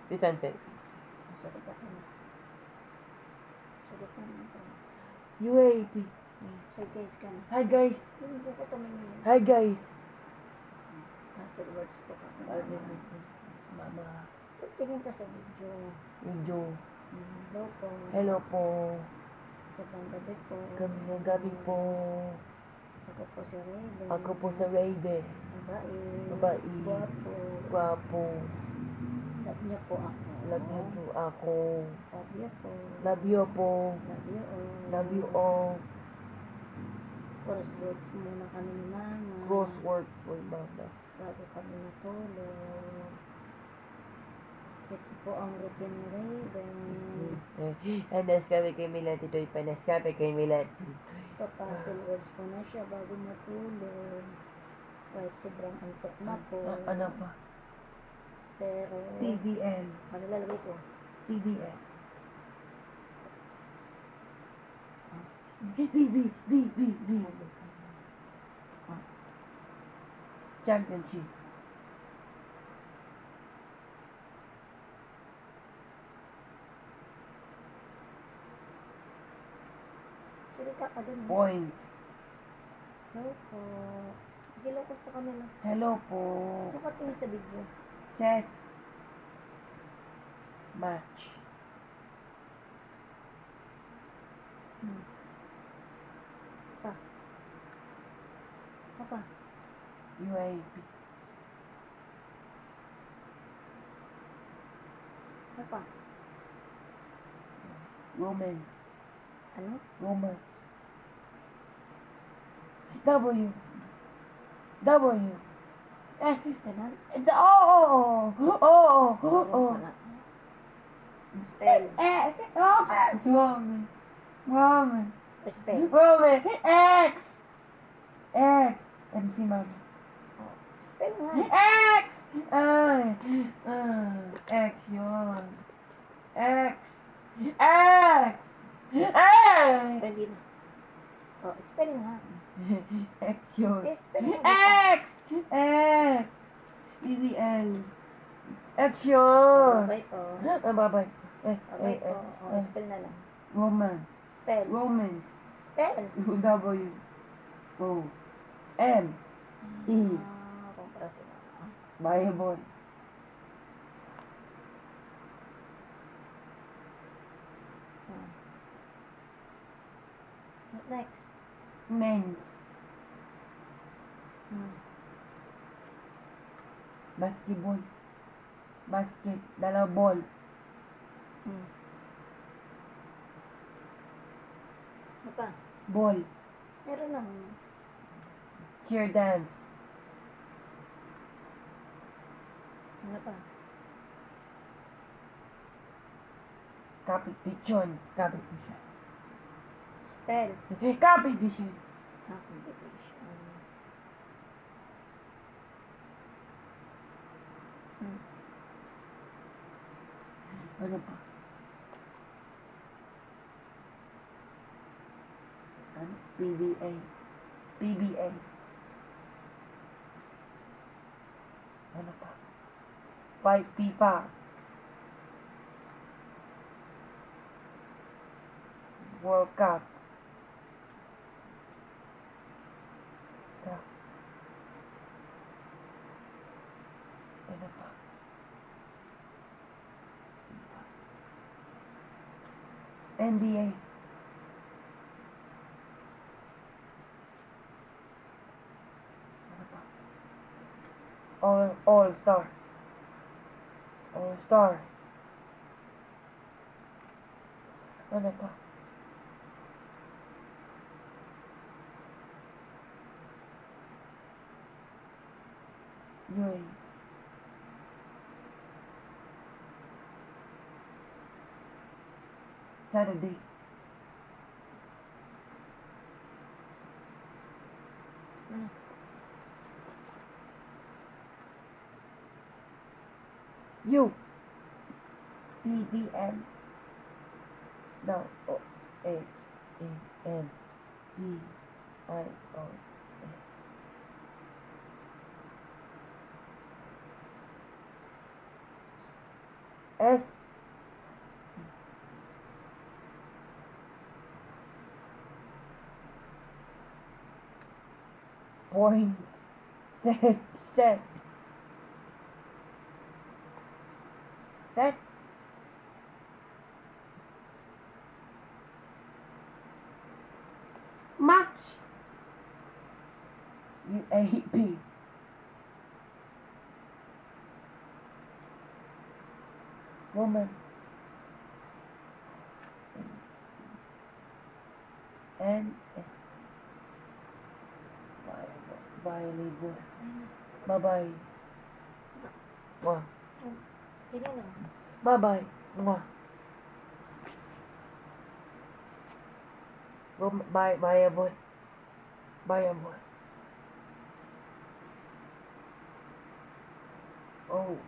Si Sunset. Sagot ako na. Sagot naman ito. UAP. Hi guys ka na. Hi guys. Hindi ko tumingin. Hi guys. Master words po ka. Mama. Tingin ka sa video. Video. Hello po. Hello po. Magandang gabi po. Magandang gabi po. Ako po si Raven. Ako po sa Raven. Babae. Babae. Guwapo. Guwapo. Love niyo po ako. Love you po ako. Love you po. Love you po. Love you all. Love you all. Crossword muna kami ni Mama. Crossword for Mama. Bago kami natulog. Ito po ang routine ni Raven. Naskape kay Milati. Ito'y panaskape kay Milati. Papasil words po na siya bago matulog. Kahit sobrang antok na po. Ano pa? Pero, TVL. ano lalagay ko? TVL. V. Championship. Salita ka dun. Point. Hello po. Hello ko sa kanila. Hello po. Nakatingin sa video. Set. Match. Pa. Papa. UAP. Papa. Romance. Ano? Romance. W. Ganon? Oh. Spell. Romance. Spell. Romance. X. MC Mama. Spell nga. X. X yun. X. Ready na. Oh, spell nga. X yun. Spell nga. X. TVL. X yun. Babay po. Babay. Babay po. Oh, spell na lang. Romance. Spell. Romance. Spell. W. O. M. E. Kumpara sila. Bible. What next? Men's. Basketball. Basket. Dalaw ball. Ano pa? Ball. Meron lang. Cheer dance. Ano pa? Competition. Competition. Spell. Competition. Competition. Ano pa? Ano? PBA. Ano pa? FIFA. World Cup. Ano pa? NBA. Ano pa? All Stars. All Stars. Ano pa? Yun. Saturday. U. PVN. No. A-N. B-I-O. S. Point. Set. Set. Set. Match. UAP. Woman. And S. Volleyball. Bye-bye. Mwah. Pili lang. Bye-bye. Mwah. Bye, bye, boy. Bye, boy. Oh.